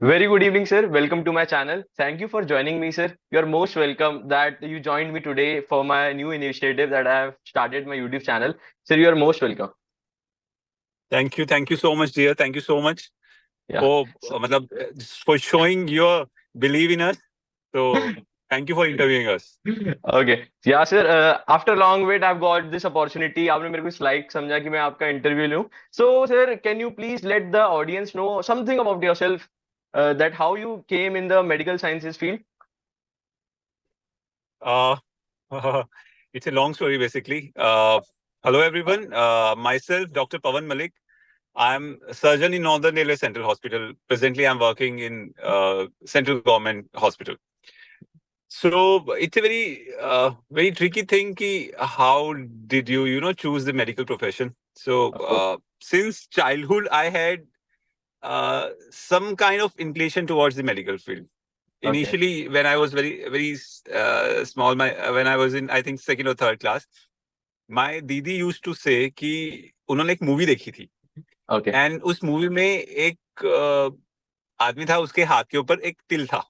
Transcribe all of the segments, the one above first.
Very good evening, sir. Welcome to my channel. Thank you for joining me, sir. You're most welcome that you joined me today for my new initiative that I have started my YouTube channel. Sir, you're most welcome. Thank you so much, dear. Thank you so much Yeah. for मतलब, for showing your belief in us. So thank you for interviewing us. Okay. Yeah, sir. After long wait, I've got this opportunity. आपने मेरे को इस लायक समझा कि मैं आपका interview लूं. So, sir, can you please let the audience know something about yourself? That how you came in the medical sciences field? Uh, it's a long story, basically. Hello, everyone. Myself, Dr. Pawan Malik. I'm a surgeon in Northern Railway Central Hospital. Presently, I'm working in Central Government Hospital. So it's a very tricky thing. Ki how did you choose the medical profession? So Oh, since childhood, I had some kind of inclination towards the medical field. okay. Initially, when I was very small, when I was in I think second or third class, my दीदी used to say कि उन्होंने एक movie देखी थी Okay. And उस movie में एक आदमी था उसके हाथ के ऊपर एक तिल था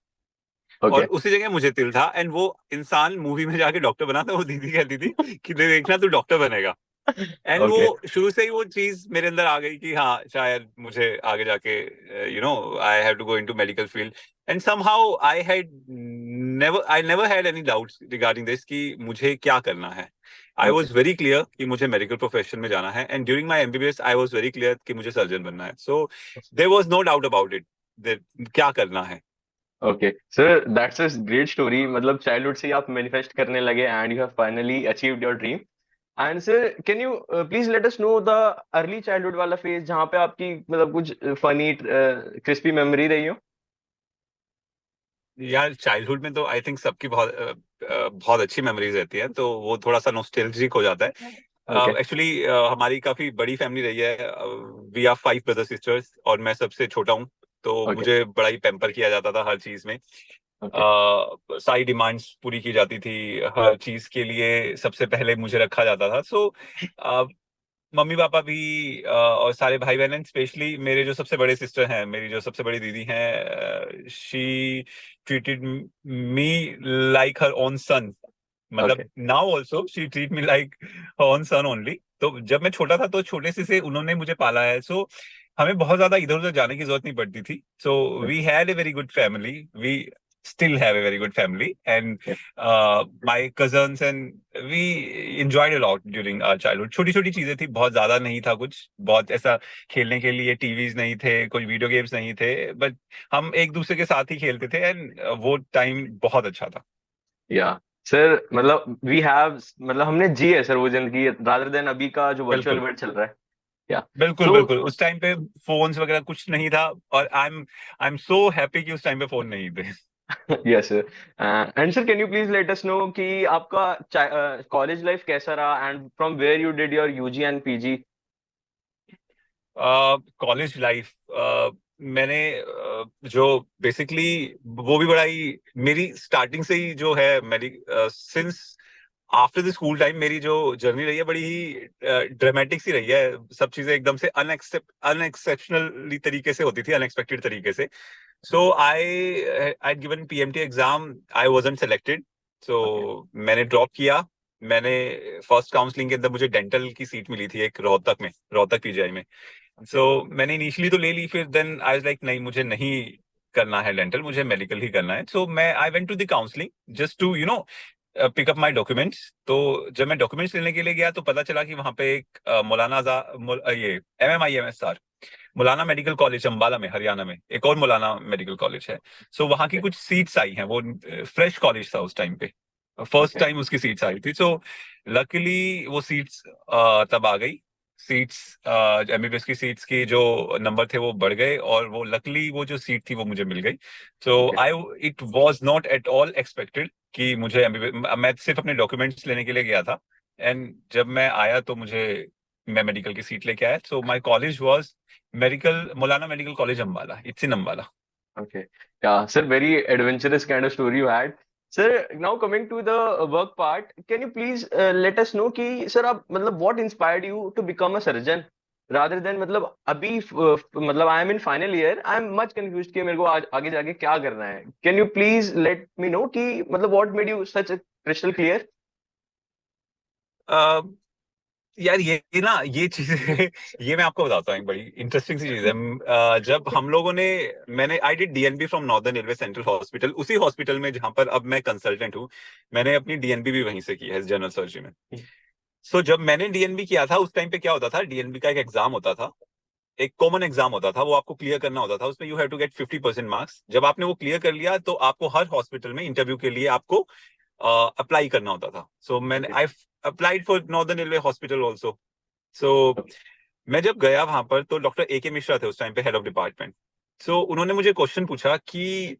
और Okay. उसी जगह मुझे तिल था एंड वो इंसान मूवी में जाके डॉक्टर बना था वो दीदी कहती थी कि देखना तू डॉक्टर बनेगा एंड वो Okay. शुरू से ही वो चीज मेरे अंदर आ गई कि हाँ शायद मुझे आगे जाके I have to go into medical field and somehow I never had any doubts regarding this कि मुझे क्या करना है I Okay. Was very clear कि मुझे मेडिकल प्रोफेशन में जाना है and during my MBBS I was very clear कि मुझे सर्जन बनना है so there was no doubt about it क्या करना है okay sir that's a great story मतलब चाइल्डहुड से ही आप मैनिफेस्ट करने लगे and you have finally achieved your dream and sir can you please let us know the early childhood वाला phase जहाँ पे आपकी मतलब कुछ फनी क्रिस्पी मेमोरी रही हो. यार चाइल्डहुड में तो आई थिंक सबकी बहुत अच्छी मेमोरीज रहती है तो वो थोड़ा सा नॉस्टैल्जिक हो जाता है ओके. एक्चुअली हमारी काफी बड़ी फैमिली रही है वी आर 5 ब्रदर सिस्टर्स और मैं सबसे छोटा हूँ तो ओके. मुझे बड़ा ही पैम्पर किया जाता था हर चीज में ओके. सारी डिमांड्स पूरी की जाती थी हर चीज के लिए सबसे पहले मुझे रखा जाता था सो मम्मी पापा भी और सारे भाई बहन स्पेशली मेरे जो सबसे बड़े सिस्टर हैं मेरी जो सबसे बड़ी दीदी हैं she treated me like her own son okay. मतलब now also she treat me like own son only तो जब मैं छोटा था तो छोटे से उन्होंने मुझे पाला है सो हमें बहुत ज्यादा इधर उधर जाने की जरूरत नहीं पड़ती थी so we had a very good family we still have a very good family and my cousins and we enjoyed a lot during our childhood छोटी छोटी चीजें थी बहुत ज्यादा नहीं था कुछ बहुत ऐसा खेलने के लिए टीवीज नहीं थे कुछ वीडियो गेम्स नहीं थे बट हम एक दूसरे के साथ ही खेलते थे एंड वो टाइम बहुत अच्छा था या सर मतलब वी हैव मतलब हमने जी है सर वो जिंदगी रादर देन अभी का जो वर्चुअल बिल्कुल वर्ल्ड चल रहा है. या बिल्कुल सो बिल्कुल उस टाइम पे फोन्स वगैरह कुछ नहीं था और आई एम सो हैप्पी कि उस टाइम पे फोन नहीं थे yes sir. And sir can you please let us know कि आपका कॉलेज लाइफ कैसा रहा and from where you did your UG and PG. College life मैंने जो बेसिकली वो भी बड़ा ही मेरी स्टार्टिंग से ही जो है मेरी since after the school time मेरी जो जर्नी रही है बड़ी ही ड्रामेटिक सी रही है सब चीजें एकदम से अनएक्सेप्शनली तरीके से होती थी अनएक्सपेक्टेड तरीके से so I given PMT exam I wasn't selected so okay. मैंने ड्रॉप किया मैंने फर्स्ट काउंसलिंग के अंदर मुझे डेंटल की सीट मिली थी एक रोहतक पीजीआई में ओके. सो मैंने इनिशियली तो ले ली फिर देन आई वाज लाइक नहीं मुझे नहीं करना है डेंटल मुझे मेडिकल ही करना है सो मैं I went to the counselling just to pick up my documents तो जब मैं डॉक्यूमेंट्स लेने के लिए गया तो पता चला कि वहां पे एक ये MMIMSR मौलाना मेडिकल कॉलेज अंबाला में हरियाणा में एक और मौलाना मेडिकल कॉलेज है सो वहां की ओके. कुछ सीट्स आई हैं वो फ्रेश कॉलेज था उस टाइम पे फर्स्ट ओके. टाइम उसकी सीट्स आई थी सो लकीली वो सीट्स तब आ गई सीट्स एमबीबीएस की सीट्स की जो नंबर थे वो बढ़ गए और वो लकली वो जो सीट थी वो मुझे मिल गई so okay. I it was not at all expected कि मुझे एमबीबीएस मैं सिर्फ अपने डॉक्यूमेंट्स लेने के लिए गया था एंड जब मैं आया तो मैं मेडिकल की सीट लेके आया so my college was medical Maulana medical college Ambala it's in Ambala Okay. Yeah, sir, very adventurous kind of story you had. Sir, now coming to the work part, can you please let us know कि sir आप मतलब what inspired you to become a surgeon? rather than मतलब अभी मतलब I am in final year, I am much confused कि मेरे को आगे जाके क्या करना है. Can you please let me know कि मतलब what made you such crystal clear? यार ये ना ये चीज ये मैं आपको बताता हूँ, एक बड़ी इंटरेस्टिंग सी चीज है। जब हम लोगों ने मैंने I did DNB from northern railway central hospital, उसी हॉस्पिटल में जहां पर अब मैं कंसल्टेंट हूँ। मैंने अपनी डीएनबी भी वहीं से की है, जनरल सर्जरी में। सो जब मैंने डीएनबी किया था उस टाइम पे क्या होता था, डीएनबी का एक एग्जाम होता था, एक कॉमन एग्जाम होता था, वो आपको क्लियर करना होता था। उसमें you have to get 50% marks. जब आपने वो क्लियर कर लिया तो आपको हर हॉस्पिटल में इंटरव्यू के लिए आपको अप्लाई करना होता था। सो मैंने Okay. I applied for northern railway hospital also. So मैं जब गया वहां पर तो डॉक्टर ए के मिश्रा थे उस टाइम पे, हेड ऑफ डिपार्टमेंट। सो उन्होंने मुझे क्वेश्चन पूछा कि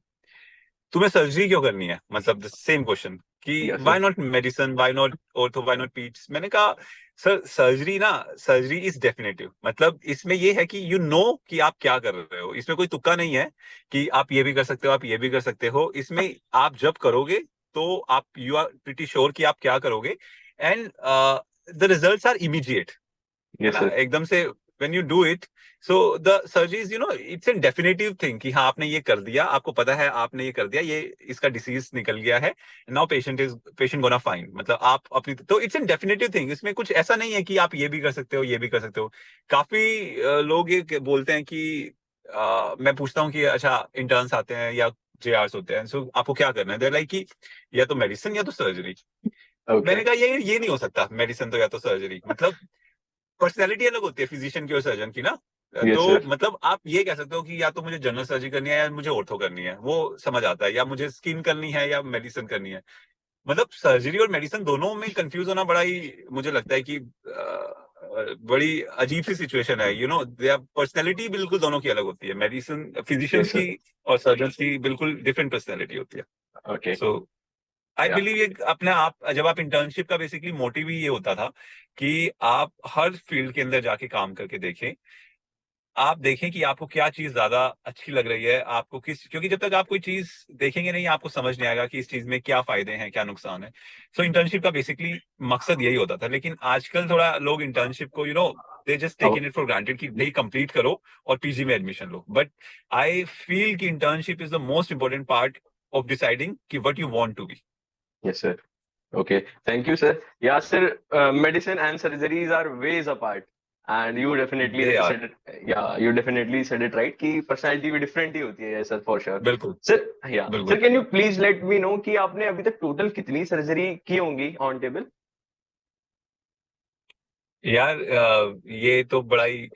तुम्हें सर्जरी क्यों करनी है, मतलब सेम क्वेश्चन कि Yes, why sir. Not medicine, why not ortho, why not पीड्स। मैंने कहा सर सर्जरी ना, सर्जरी इज डेफिनेटिव, मतलब इसमें ये है कि यू नो कि आप क्या कर रहे हो। इसमें कोई तुक्का नहीं है कि आप ये भी कर सकते हो, आप ये भी कर सकते हो। इसमें आप जब करोगे तो आप यू आर प्रिटी श्योर कि आप क्या करोगे, and the results are immediate, है Yes, ना, sir. एकदम से when you do it. So the surgery is it's an definitive thing कि हाँ आपने ये कर दिया, आपको पता है आपने ये कर दिया, ये इसका डिसीज निकल गया है, नाउ पेशेंट गोना फाइन, मतलब आप अपनी तो इट्स एन डेफिनेटिव थिंग। इसमें कुछ ऐसा नहीं है कि आप ये भी कर सकते हो, ये भी कर सकते हो। काफी लोग ये बोलते हैं कि मैं पूछता हूँ कि अच्छा इंटर्न्स आते हैं या जेआरस होते हैं, सो आपको क्या करना है, देयर लाइक कि या तो मेडिसिन या तो सर्जरी। मैंने Okay. कहा ये नहीं हो सकता, मेडिसिन तो या तो सर्जरी, मतलब पर्सनैलिटी अलग होती है फिजिशियन की और सर्जन की ना। तो Yes, sir. मतलब आप ये कह सकते हो कि या तो मुझे जनरल सर्जरी करनी है या मुझे ऑर्थो करनी है, वो समझ आता है, या मुझे स्किन करनी है या मेडिसिन करनी है। मतलब सर्जरी और मेडिसिन दोनों में कंफ्यूज होना बड़ा ही मुझे लगता है कि बड़ी अजीब सी सिचुएशन है। दे पर्सनैलिटी बिल्कुल दोनों की अलग होती है, मेडिसिन फिजिशियंस Yes, sir. की और सर्जन की बिल्कुल डिफरेंट पर्सनैलिटी होती है। Okay. सो आई Yeah. बिलीव ये अपने आप, जब आप इंटर्नशिप का बेसिकली मोटिव ही ये होता था कि आप हर फील्ड के अंदर जाके काम करके देखें, आप देखें कि आपको क्या चीज ज्यादा अच्छी लग रही है, आपको किस, क्योंकि जब तक आप कोई चीज देखेंगे नहीं आपको समझ नहीं आएगा कि इस चीज में क्या फायदे हैं क्या नुकसान है। सो इंटर्नशिप का बेसिकली मकसद यही होता था। लेकिन आजकल थोड़ा लोग इंटर्नशिप को दे just Oh, taken it for granted कि भाई कंप्लीट करो और पीजी में एडमिशन लो। बट आई फील कि internship is the most important part of deciding कि what you want to be. yes, sir. Okay. Thank you, sir. Yeah, sir. Medicine and surgeries are ways apart. And you definitely they are said it. Yeah, you definitely said it right. कि personality भी different ही होती है, yes, sir, for sure. बिल्कुल Sir, yeah. Sir, बिल्कुल। can you please let me know कि आपने अभी तक total कितनी surgery की होंगी on table? यार ये तो बड़ा ही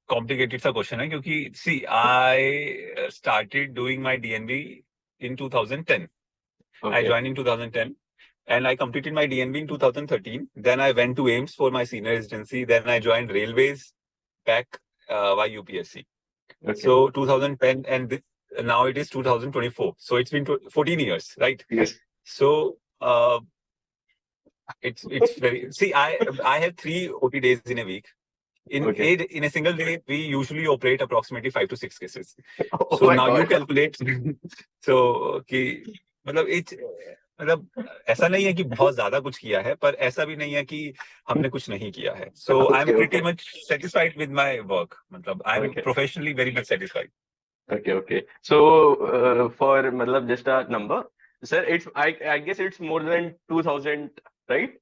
कॉम्प्लिकेटेड सा क्वेश्चन है, क्योंकि see I started doing my DNB in 2010। I Okay. joined in 2010 and I completed my DNB in 2013. Then I went to AIMS for my senior residency. Then I joined Railways back by UPSC. Okay. So 2010 and now it is 2024. So it's been 14 years, right? Yes. So it's very, see I have 3 OT days in a week. Okay. In a single day, we usually operate approximately 5 to 6 cases. Oh So my now you God. calculate. So कि मतलब मतलब ऐसा नहीं है कि बहुत ज्यादा कुछ किया है, पर ऐसा भी नहीं है कि हमने कुछ नहीं किया है। So I'm Okay. pretty Okay. much satisfied with my work. मतलब I'm Okay. professionally very much satisfied. Okay. Okay. So, for मतलब just a number, sir, I guess it's more than 2000, right?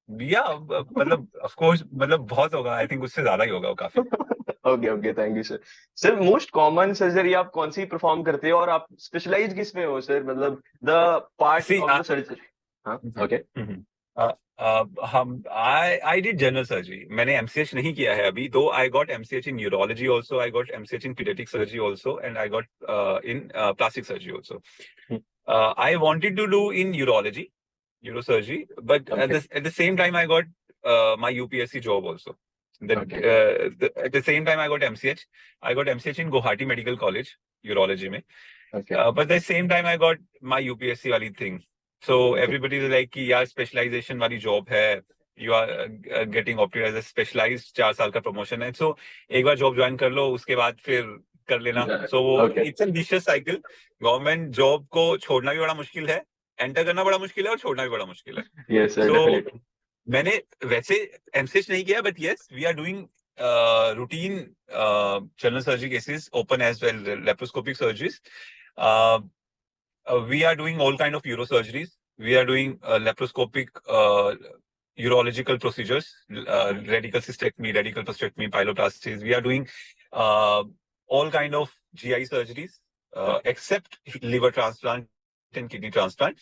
या मतलब of course मतलब बहुत होगा, I think उससे ज्यादा ही होगा वो काफी। Okay okay, thank you sir. Sir, most common surgery आप कौन सी परफॉर्म करते हो और आप स्पेशलाइज किस में हो सर, मतलब the part See, of the surgery? हाँ. हम्म, ओके. हम्म। हम आई डिड जनरल सर्जरी, मैंने एमसीएच नहीं किया है अभी, दो I got MCH in neurology also, I got MCH in paediatric surgery also, and I got in plastic surgery also. I wanted to do in neurosurgery, but okay at the same time I got my UPSC job also. Okay At the same time I got MCH. I got MCH in Guwahati Medical College, urology में. Okay But at the same time I got my UPSC वाली thing. So everybody is like कि यार specialization वाली job है. You are getting opted as a specialized, 4 साल का promotion है. So एक बार job join कर लो, उसके बाद फिर कर लेना। So वो okay. it's a vicious cycle. Government job को छोड़ना भी बड़ा मुश्किल है, एंटर करना बड़ा मुश्किल है और छोड़ना भी बड़ा मुश्किल है। Yes sir, so definitely. मैंने वैसे एमसीएच नहीं किया, but yes we are doing routine general surgery cases, open as well laparoscopic surgeries. Uh, we are doing all kind of neurosurgeries. We are doing laparoscopic urological procedures, radical cystectomy, radical prostatectomy, pyeloplasties. We are doing uh, all kind of GI surgeries, except liver transplant and kidney transplant.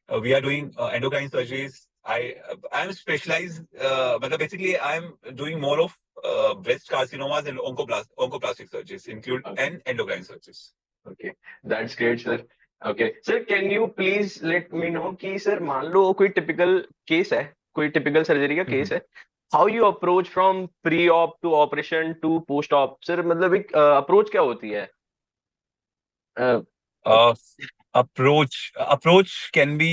We are doing endocrine surgeries. I am specialized, but basically I am doing more of breast carcinomas and oncoplastic surgeries, include and endocrine surgeries. Okay, that's great, sir. Okay, sir, can you please let me know कि sir मान लो कोई typical case है, कोई typical surgery का case है, how you approach from pre op to operation to post op, sir मतलब एक अप्रोच क्या होती है? अ, Uh, approach can be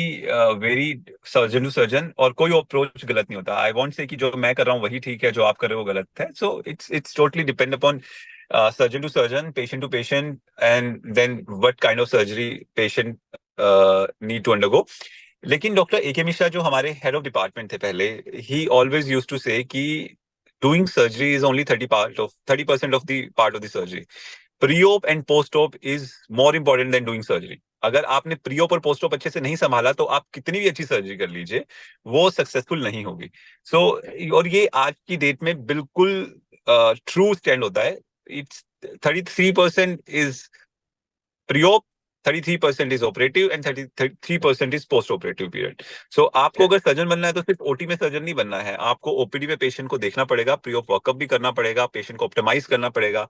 very surgeon to surgeon, और कोई अप्रोच गलत नहीं होता. आई वॉन्ट से कि जो मैं कर रहा हूँ वही ठीक है, जो आप कर रहे हो गलत है. So it's totally depend upon surgeon to surgeon, patient to patient, and then what kind of surgery patient need to undergo. लेकिन डॉक्टर ए के मिश्रा जो हमारे हेड ऑफ डिपार्टमेंट थे पहले, ही ऑलवेज यूज टू से कि doing surgery is only 30% of the part of the surgery. Pre-op and post-op is more important than doing surgery. अगर आपने प्री-op और पोस्ट-op अच्छे से नहीं संभाला तो आप कितनी भी अच्छी सर्जरी कर लीजिए, वो सक्सेसफुल नहीं होगी. सो और ये आज की डेट में बिल्कुल ट्रू स्टैंड होता है. It's 33% is pre-op, 33% is operative and 33% is post operative period. So आपको अगर सर्जन बनना है तो सिर्फ ओटी में सर्जन नहीं बनना है, आपको ओपीडी में पेशेंट को देखना पड़ेगा, प्री-op वर्कअप भी करना पड़ेगा, पेशेंट को ऑप्टिमाइज करना पड़ेगा,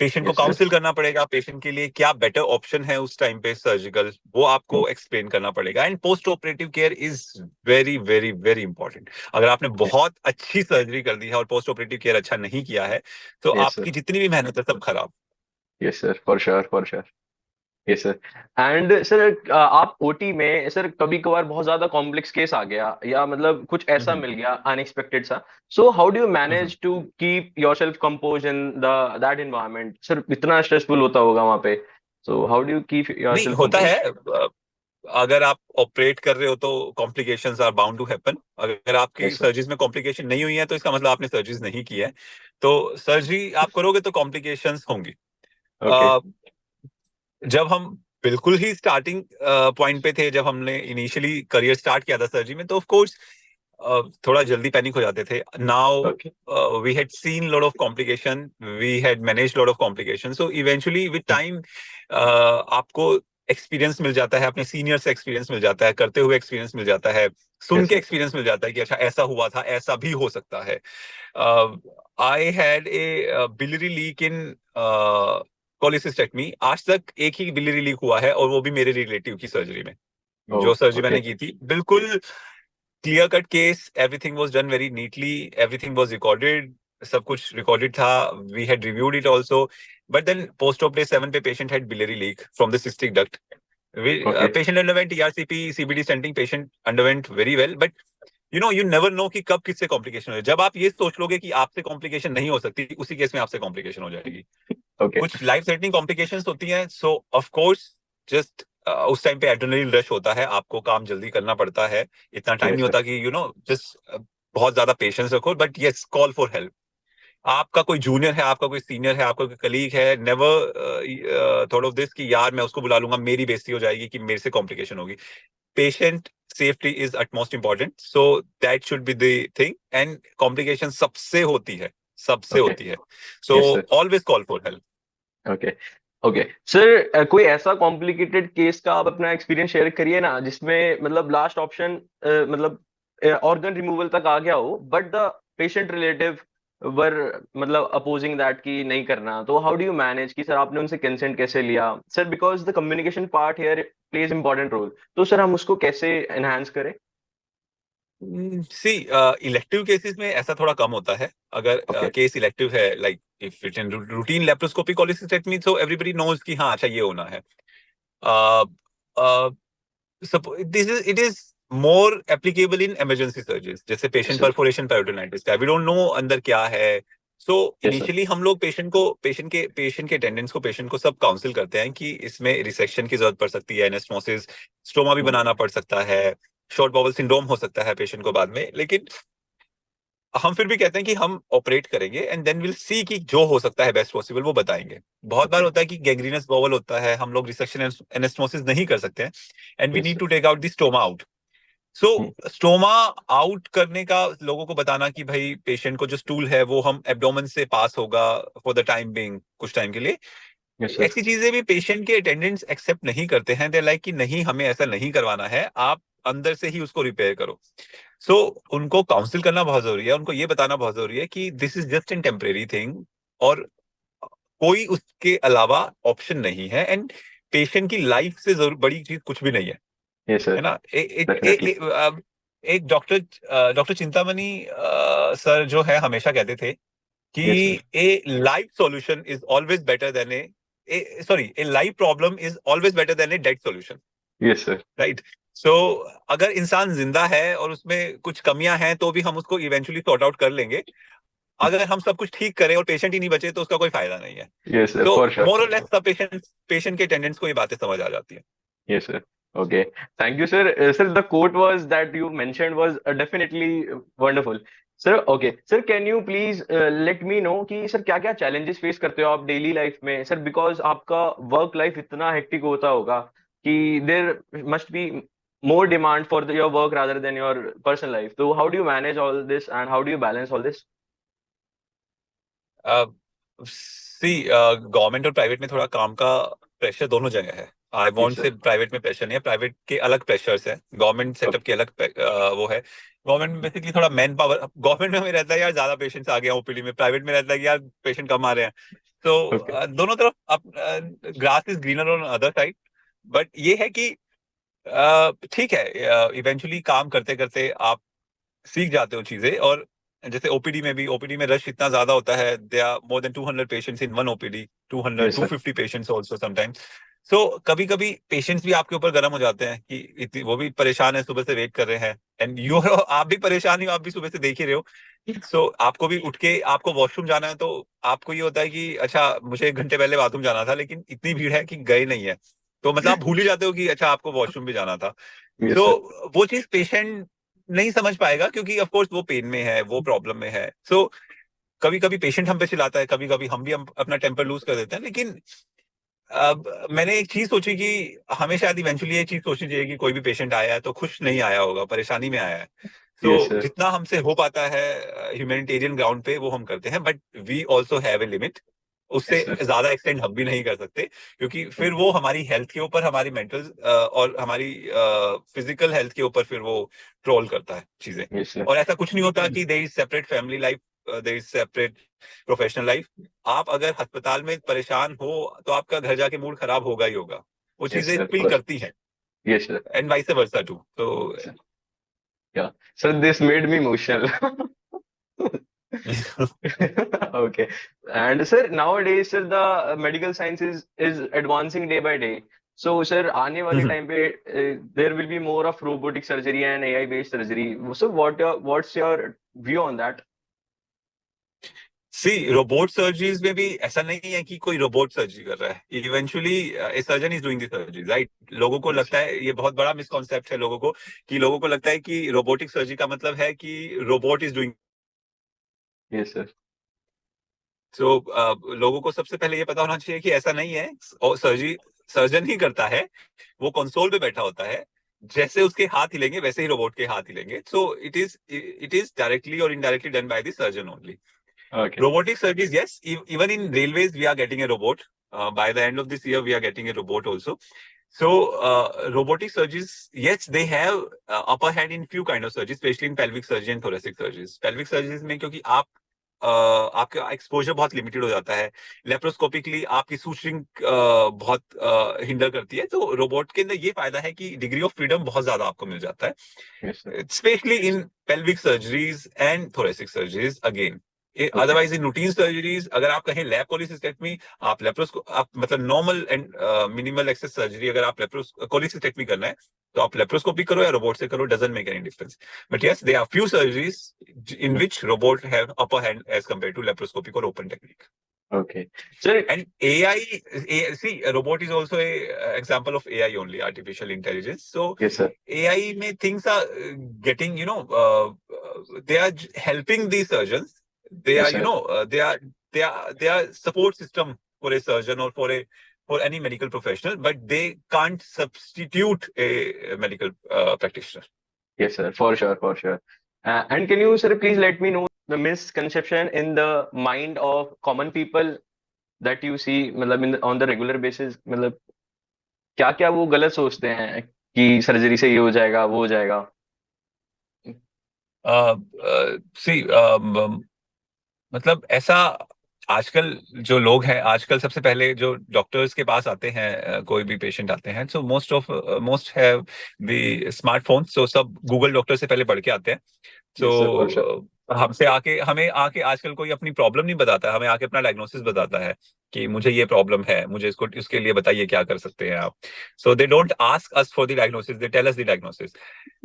पेशेंट को yes, sir. काउंसिल करना पड़ेगा, पेशेंट के लिए क्या बेटर ऑप्शन है उस टाइम पे सर्जिकल, वो आपको एक्सप्लेन करना पड़ेगा. And post operative care is very very very important. अगर आपने बहुत अच्छी सर्जरी कर दी है और पोस्ट ऑपरेटिव केयर अच्छा नहीं किया है तो Yes, sir. आपकी जितनी भी मेहनत है सब खराब. Yes, sir. For sure, for sure. Yes sir. And sir आप ओटी में सर कभी कभार बहुत ज्यादा कॉम्प्लेक्स केस आ गया या मतलब कुछ ऐसा मिल गया अनएक्सपेक्टेड सा, so how do you manage to keep yourself compose in the that environment? Sir इतना स्ट्रेसफुल होता होगा वहां पे, so how do you keep नहीं योरसेल्फ होता कंपोज? है. अगर आप ऑपरेट कर रहे हो तो complications are bound to happen. अगर आपकी यस सर. सर्जरीज में कॉम्प्लिकेशन नहीं हुई है तो इसका मतलब आपने सर्जरीज नहीं की है. तो सर्जरी आप करोगे तो कॉम्प्लिकेशंस होंगी. ओके. जब हम बिल्कुल ही स्टार्टिंग पॉइंट पे थे, जब हमने इनिशियली करियर स्टार्ट किया था सर्जरी में, तो ऑफ कोर्स थोड़ा जल्दी पैनिक हो जाते थे. Now okay. We had seen lot of complication, we had manage lot of complication. So eventually with time आपको एक्सपीरियंस मिल जाता है, अपने सीनियर से एक्सपीरियंस मिल जाता है, करते हुए एक्सपीरियंस मिल जाता है, सुन यस के सर. एक्सपीरियंस मिल जाता है कि अच्छा ऐसा हुआ था, ऐसा भी हो सकता है. I had a biliary leak in cholecystectomy. आज तक एक ही बिलियरी लीक हुआ है और वो भी मेरे रिलेटिव की सर्जरी में. जो सर्जरी ओके. मैंने की थी बिल्कुल clear cut case, everything was done very neatly, everything was recorded, सब कुछ रिकॉर्डेड था. We had reviewed it also. But then post op day 7 पे patient had biliary leak from the cystic duct. Okay. Patient underwent ERCP CBD stenting, patient underwent very well. But you never know कि कब किससे complication हो. जब आप ये सोच लोगे कि आपसे कॉम्प्लिकेशन नहीं हो सकती, उसी केस में आपसे कॉम्प्लिकेशन हो जाएगी. ओके. कुछ लाइफ थ्रेटनिंग कॉम्प्लिकेशंस होती हैं. सो ऑफ कोर्स जस्ट उस टाइम पे एड्रेनलिन रश होता है, आपको काम जल्दी करना पड़ता है, इतना टाइम नहीं यस सर. होता कि जस्ट बहुत ज्यादा पेशेंस रखो. But yes, call for help. आपका कोई जूनियर है, आपका कोई सीनियर है, आपका कोई कलीग है, नेवर थॉट ऑफ दिस कि यार मैं उसको बुला लूंगा, मेरी बेइज्जती हो जाएगी कि मेरे से कॉम्प्लिकेशन होगी. Patient safety is utmost important, so that should be the thing. And complication सबसे होती है, सबसे ओके. होती है. सो yes sir. Always call for help. Okay. Okay sir, कोई ऐसा कॉम्प्लिकेटेड केस का आप अपना एक्सपीरियंस शेयर करिए ना, जिसमें मतलब लास्ट ऑप्शन मतलब ऑर्गन रिमूवल तक आ गया हो, but the patient relative were मतलब अपोजिंग दैट कि नहीं करना, तो हाउ डू यू मैनेज कि सर आपने उनसे कंसेंट कैसे लिया sir? Because the communication part here plays important role, तो सर हम उसको कैसे एनहांस करें? सी इलेक्टिव केसेस में ऐसा थोड़ा कम होता है. अगर ओके. केस इलेक्टिव है, like if it in routine laparoscopy cholecystectomy, so everybody knows कि हाँ अच्छा ये होना है. This is it is more applicable in emergency surgeries, जैसे yes patient sir. Perforation peritonitis का, वी डोंट नो अंदर क्या है. सो यस सर. इनिशियली हम लोग पेशेंट के अटेंडेंट्स को, पेशेंट को सब काउंसिल करते हैं कि इसमें रिसेक्शन की जरूरत पड़ सकती है, एनास्टोमोसिस, स्टोमा भी बनाना पड़ सकता है, शॉर्ट बाउल सिंड्रोम हो सकता है पेशेंट को बाद में. लेकिन हम फिर भी कहते हैं कि हम ऑपरेट करेंगे एंड देन विल सी कि जो हो सकता है बेस्ट पॉसिबल वो बताएंगे। बहुत बार Okay. होता है कि गैंग्रीनस बॉवल होता है, हम लोग रिसेक्शन एनास्टोमोसिस नहीं कर सकते हैं and we Yes, need sir. To take out the stoma out. So Hmm. Stoma out करने का लोगों को बताना कि भाई पेशेंट को जो स्टूल है वो हम एब्डोमेन से पास होगा फॉर द टाइम बीइंग, कुछ टाइम के लिए। Yes, sir. ऐसी चीजें भी पेशेंट के अटेंडेंट्स एक्सेप्ट नहीं करते हैं। दे लाइक कि नहीं, हमें ऐसा नहीं करवाना है, आप अंदर से ही उसको रिपेयर करो। सो उनको काउंसिल करना बहुत जरूरी है, उनको ये बताना बहुत जरूरी है कि this is just an temporary thing और कोई उसके अलावा ऑप्शन नहीं है एंड पेशेंट की लाइफ से जरूर बड़ी चीज कुछ भी नहीं है। Yes, है sir. ना? Definitely. एक डॉक्टर डॉक्टर चिंतामणि सर जो है हमेशा कहते थे कि Yes, sir. A life solution is always better than a sorry a life problem is always better than a dead solution. Yes, sir. Right? So अगर इंसान जिंदा है और उसमें कुछ कमियां हैं तो भी हम उसको इवेंचुअली सॉर्ट आउट कर लेंगे। अगर हम सब कुछ ठीक करें और पेशेंट ही नहीं बचे तो उसका कोई फायदा नहीं है। Yes, sir. तो For sure. मोर और लेस सब पेशेंट के अटेंडेंट्स को ये बातें समझ आ जाती है। Yes, sir. Okay. Thank you, sir. Sir, the quote was that you mentioned was definitely wonderful. Sir, okay. Sir, can you please let me know कि sir क्या क्या challenges face करते हो आप daily life में sir, because आपका work life इतना hectic होता होगा कि there must be more demand for your work rather than your personal life. So how do you manage all this and how do you balance all this? See government और private में थोड़ा काम का pressure दोनों जगह है। I Yes, want sir. से private में प्रेशर नहीं है, प्राइवेट के अलग प्रेशर्स है, गवर्नमेंट सेटअप Okay. के अलग वो है। गवर्नमेंट में बेसिकली थोड़ा मैन पावर, गवर्नमेंट में हमें रहता है यार ज्यादा पेशेंट्स आ गए ओपीडी में, प्राइवेट में रहता है कि यार पेशेंट कम आ रहे हैं। Okay. तो दोनों तरफ grass is greener on other side. But ये है कि ठीक है, इवेंचुअली काम करते करते आप सीख जाते हो चीजें। और जैसे ओपीडी में रश इतना ज्यादा होता है, they are more than 200 patients in one OPD, 200 Yes, sir. 250 patients also sometimes. So कभी कभी पेशेंट्स भी आपके ऊपर गर्म हो जाते हैं कि इतनी वो भी परेशान है, सुबह से वेट कर रहे हैं एंड यू आप भी परेशान ही हो, आप भी सुबह से देख ही रहे हो। सो आपको भी उठ के आपको वॉशरूम जाना है तो आपको ये होता है कि अच्छा मुझे 1 घंटे पहले बाथरूम जाना था लेकिन इतनी भीड़ है कि गए नहीं है। तो मतलब आप भूल ही जाते हो कि अच्छा आपको वॉशरूम भी जाना था। Yes, सो sir. वो चीज पेशेंट नहीं समझ पाएगा क्योंकि ऑफ कोर्स वो पेन में है, वो प्रॉब्लम में है। सो कभी कभी पेशेंट हम पे चिल्लाता है, कभी कभी हम अपना टेम्पर लूज कर देते हैं। लेकिन अब मैंने एक चीज सोची कि हमें शायद इवेंचुअली ये चीज सोचनी चाहिए कि कोई भी पेशेंट आया है तो खुश नहीं आया होगा, परेशानी में आया है। So Yes, sir. जितना हमसे हो पाता है ह्यूमैनिटेरियन ग्राउंड पे वो हम करते हैं, but we also have a limit. उससे Yes, sir. ज्यादा एक्सटेंड हम भी नहीं कर सकते क्योंकि फिर वो हमारी हेल्थ के ऊपर, हमारी मेंटल और हमारी फिजिकल हेल्थ के ऊपर फिर वो ट्रोल करता है चीजें। Yes, sir. और ऐसा कुछ नहीं होता कि there is separate family life, there is separate professional life. आप अगर अस्पताल में परेशान हो तो आपका घर जाके मूड खराब होगा ही होगा, वो Yes, चीजें sir. स्पिल करती हैं Yes, sir. And vice versa too. तो Yeah. So this made me emotional. Okay. And sir, nowadays, sir, the medical science is advancing day by day. So, sir, आने वाले time पे there will be more of robotic surgery and AI based surgery. So, what's your view on that? See robot surgeries में भी ऐसा नहीं है कि कोई रोबोट सर्जरी कर रहा है, eventually a surgeon is doing the surgery, right? लोगों को Yes, लगता है, ये बहुत बड़ा मिसकॉन्सेप्ट है लोगों को, कि लोगों को लगता है कि रोबोटिक सर्जरी का मतलब है कि robot is doing. yes, sir. सो लोगों को सबसे पहले ये पता होना चाहिए कि ऐसा नहीं है। और सर्जरी सर्जन ही करता है, वो कंसोल पे बैठा होता है, जैसे उसके हाथ हिलेंगे वैसे ही रोबोट के हाथ हिलेंगे। सो इट इज डायरेक्टली और indirectly done by the surgeon only. Okay. Robotic surgeries, yes. Even in railways, we are getting a robot. By the end of this year, we are getting a robot also. So, robotic surgeries, yes, they have upper hand in few kind of surgeries, especially in pelvic surgery and thoracic surgeries. Pelvic surgeries में क्योंकि आपका exposure बहुत limited हो जाता है, लेप्रोस्कोपिकली आपकी suturing बहुत hinder करती है। तो रोबोट के अंदर ये फायदा है कि डिग्री ऑफ फ्रीडम बहुत ज्यादा आपको मिल जाता Yes, sir. है, especially in pelvic surgeries and thoracic surgeries again. Okay. Otherwise in routine surgeries अगर आप कहें लैप कोलिसिस्टेक्टमी, आप लेप्रोस्को आप मतलब normal and minimal access surgery, अगर आप कोलिसिस्टेक्टमी करना है तो आप लेप्रोस्कोपी करो या रोबोट से करो, doesn't make any difference. But yes, there are few surgeries in which robot have upper hand as compare to laparoscopic और open technique. Okay. Sir, And AI, see, a robot is also a example of AI only, artificial intelligence. So yes, sir. AI में things are getting, they are helping the surgeons. They Yes, are, you sir. know, they are support system for a surgeon or for any medical professional, but they can't substitute a medical practitioner. Yes, sir. For sure, for sure. And can you, sir, please let me know the misconception in the mind of common people that you see, मतलब on the regular basis, मतलब क्या क्या वो गलत सोचते हैं कि surgery से ये हो जाएगा, वो हो जाएगा? See, मतलब ऐसा आजकल जो लोग हैं, आजकल सबसे पहले जो डॉक्टर्स के पास आते हैं, कोई भी पेशेंट आते हैं, so most have the smartphone, so सब गूगल डॉक्टर से पहले पढ़ के आते हैं. So yes sir, for sure. हमसे आके हमें आके आजकल कोई अपनी प्रॉब्लम नहीं बताता, हमें आके अपना डायग्नोसिस बताता है कि मुझे ये प्रॉब्लम है, मुझे इसके लिए बताइए क्या कर सकते हैं आप. So they don't ask us for the diagnosis, they tell us the diagnosis.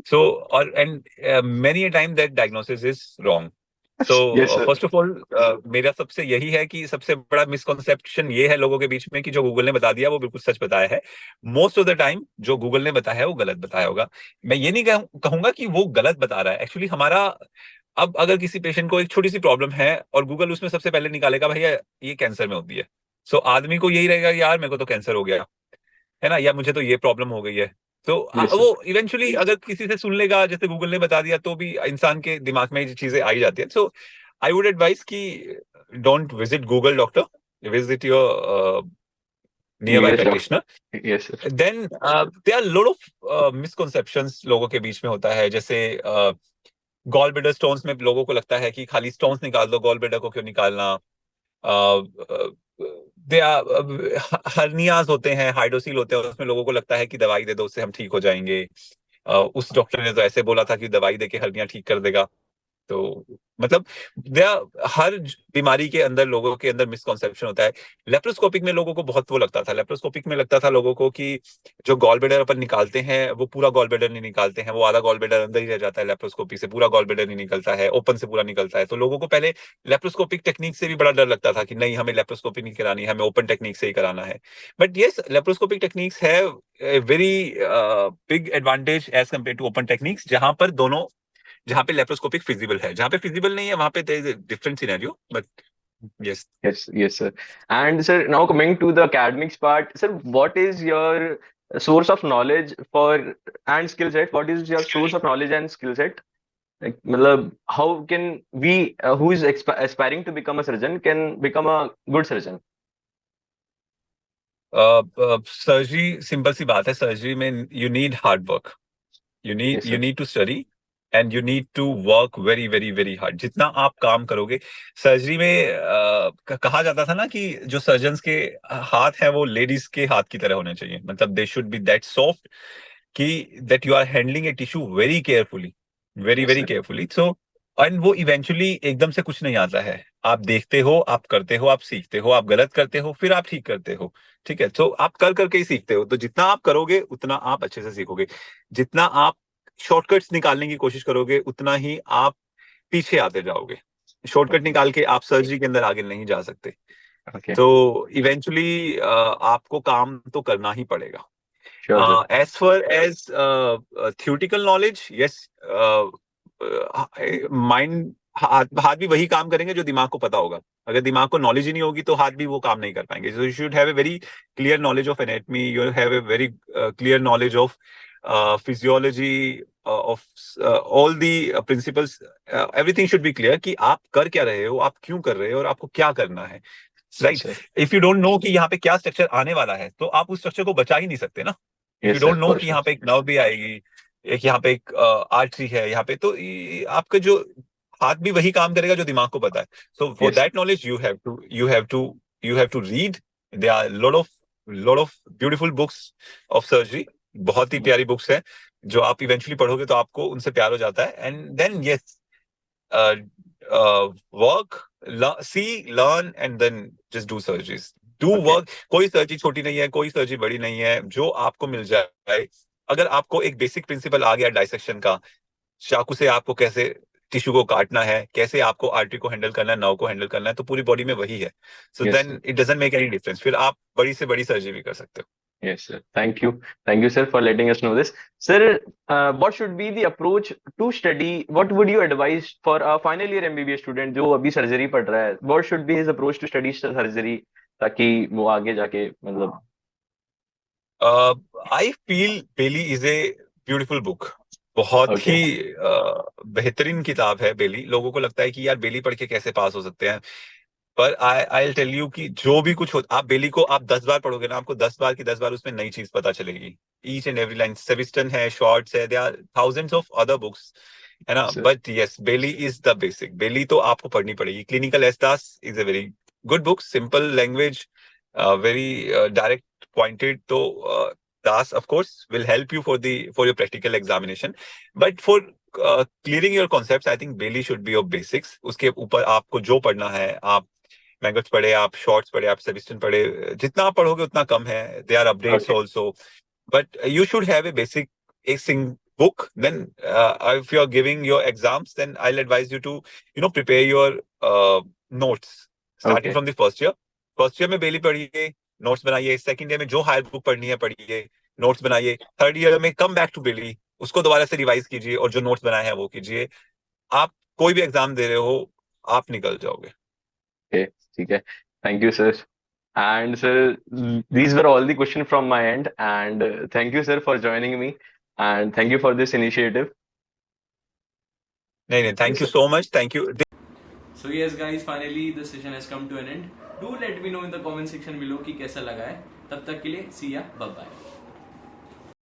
So और and many a time that diagnosis is wrong. So yes sir. First of all मेरा सबसे यही है कि सबसे बड़ा मिसकॉन्सेप्शन ये है लोगों के बीच में कि जो गूगल ने बता दिया वो बिल्कुल सच बताया है. मोस्ट ऑफ द टाइम जो गूगल ने बताया है वो गलत बताया होगा. मैं ये नहीं कहूंगा कि वो गलत बता रहा है. एक्चुअली हमारा, अब अगर किसी पेशेंट को एक छोटी सी प्रॉब्लम है और गूगल उसमें सबसे पहले निकालेगा भैया ये कैंसर में होती है, सो आदमी को यही रहेगा यार मेरे को तो कैंसर हो गया है ना, या मुझे तो ये प्रॉब्लम हो गई है. तो यस सर. वो इवेंचुअली अगर किसी से सुन लेगा जैसे गूगल ने बता दिया तो भी इंसान के दिमाग में ये चीजें आई जाती है. सो आई वुड एडवाइस कि don't visit Google doctor, visit your nearby yes sir. Practitioner. Yes sir. Then there are lot of misconceptions लोगों के बीच में होता है. जैसे गॉल ब्लैडर स्टोन्स में लोगों को लगता है कि खाली स्टोन्स निकाल दो, गॉल ब्लैडर को क्यों निकालना. दे हर्नियाज होते हैं, हाइड्रोसील होते हैं, उसमें लोगों को लगता है कि दवाई दे दो उससे हम ठीक हो जाएंगे. उस डॉक्टर ने तो ऐसे बोला था कि दवाई देके हर्निया ठीक कर देगा. तो मतलब हर बीमारी के अंदर लोगों के अंदर मिसकॉन्सेप्शन होता है. लेप्रोस्कोपिक में लोगों को बहुत वो लगता था, लेप्रोस्कोपिक में लगता था लोगों को कि जो गॉल ब्लैडर अपन निकालते हैं वो पूरा गॉल ब्लैडर नहीं निकालते हैं, वो आधा गॉल ब्लैडर अंदर ही रह जाता है. लेप्रोस्कोपी से पूरा गॉल ब्लैडर नहीं निकलता है, ओपन से पूरा निकलता है. तो लोगों को पहले लेप्रोस्कोपिक टेक्निक से भी बड़ा डर लगता था कि नहीं हमें लेप्रोस्कोपी नहीं करानी, हमें ओपन टेक्निक से ही कराना है. बट यस, लेप्रोस्कोपिक टेक्निक्स है very big advantage as compare to open techniques, जहां पे लेप्रोस्कोपिक फिजिबल है. जहां पे फिजिबल नहीं है वहां पे different scenario, but yes. Yes, yes, sir. And sir, now coming to the academics part, sir, what is your source of knowledge for and skill set? What is your source of knowledge and skill set? Like, मतलब, how can we, who is aspiring to become a surgeon, can become a good surgeon? Surgery simple सी बात है. Surgery में you need hard work, you Yes, need sir. You need to study and you need to work very very very hard. जितना आप काम करोगे surgery में, कहा जाता था ना कि जो सर्जन्स के हाथ है वो लेडीज के हाथ की तरह होने चाहिए. मतलब they should be that soft कि that you are handling a tissue very carefully, very Yes, very sir. Carefully. So and वो इवेंचुअली एकदम से कुछ नहीं आता है. आप देखते हो, आप करते हो, आप सीखते हो, आप गलत करते हो, फिर आप ठीक करते हो. ठीक है, तो आप कर करके ही सीखते हो. तो जितना आप करोगे उतना आप अच्छे से सीखोगे. जितना आप शॉर्टकट्स निकालने की कोशिश करोगे उतना ही आप पीछे आते जाओगे. Shortcut Okay. निकाल के आप सर्जरी के अंदर आगे नहीं जा सकते. Okay. तो इवेंचुअली आपको काम तो करना ही पड़ेगा. Sure, sir. As far as theoretical knowledge, yes, mind, हाथ भी वही काम करेंगे जो दिमाग को पता होगा. अगर दिमाग को नॉलेज ही नहीं होगी तो हाथ भी वो काम नहीं कर पाएंगे. So you should have a very clear knowledge of anatomy, you have a very clear knowledge of physiology, of all the principles. Everything should be clear कि आप कर क्या रहे हो, आप क्यों कर रहे हो और आपको क्या करना है. Yes, right. sir. If you don't know कि यहाँ पे क्या स्ट्रक्चर आने वाला है तो आप उस स्ट्रक्चर को बचा ही नहीं सकते ना. If you Yes, sir. Don't know For कि sure. यहाँ पे एक नर्व भी आएगी, एक यहाँ पे एक आर्टरी है यहाँ पे, तो आपका जो हाथ भी वही काम करेगा जो दिमाग को पता है. So for Yes, sir. That knowledge you have to read. They are lot of beautiful books of surgery. बहुत ही प्यारी बुक्स है जो आप इवेंचुअली पढ़ोगे तो आपको उनसे प्यार हो जाता है. And then yes, work, see, learn and then just do surgeries. Do Okay. Work. कोई सर्जरी छोटी नहीं है, कोई सर्जरी बड़ी नहीं है. जो आपको मिल जाए, अगर आपको एक बेसिक प्रिंसिपल आ गया डाइसेक्शन का, चाकू से आपको कैसे टिश्यू को काटना है, कैसे आपको आर्टरी को हैंडल करना है, नर्व को हैंडल करना है, तो पूरी बॉडी में वही है. So Yes, then sir. It doesn't make any difference. फिर आप बड़ी से बड़ी सर्जरी भी कर सकते हो. Yes, sir. Thank you. Thank you, sir, for letting us know this. Sir, what should be the approach to study? What would you advise for a final year MBBS student जो अभी surgery पढ़ रहा है? What should be his approach to study surgery ताकि वो आगे जाके मतलब I feel belly is a beautiful book. बहुत ही okay, बेहतरीन किताब है बेली। लोगों को लगता है कि यार बेली पढ़ के कैसे पास हो सकते हैं, पर आई टेल यू कि जो भी कुछ हो, आप बेली को आप 10 बार पढ़ोगे ना, आपको 10 बार की 10 बार उसमें नई चीज पता चलेगी। Each and every line, Sabiston है, शॉर्ट्स है, there are thousands of other books, है ना। sir. But yes, Bailey is the basic. Bailey तो आपको पढ़नी पड़ेगी। क्लिनिकल एस्टास is a very good book, simple language, very direct pointed. तो Das, of course, will help you for your practical examination. But for clearing your concepts, I think Bailey should be your basics. उसके ऊपर आपको जो पढ़ना है, आप maggots पढ़े, आप शॉर्ट्स पढ़े, आप सेविस्टन पढ़े, जितना आप पढ़ोगे उतना कम है। They are updates Okay, also, but you should have a basic a sing book. Then if you are giving your exams, then I'll advise you to prepare your notes starting okay, from the first year में बेली पढ़िए, notes बनाइए। Second year में जो higher book पढ़नी है पढ़िए, notes बनाइए। Third year में कम बैक टू बेली, उसको दोबारा से रिवाइज कीजिए और जो नोट्स बनाए हैं वो कीजिए। आप कोई भी एग्जाम दे रहे हो, आप निकल जाओगे। okay. ठीक है. Thank you, sir. And sir, these were all the questions from my end. And thank you, sir, for joining me. And thank you for this initiative. नहीं नहीं, Yes, thank you sir. So much, thank you. So yes guys, finally the session has come to an end. Do let me know in the comment section below कि कैसा लगा है. तब तक के लिए see ya, bye bye.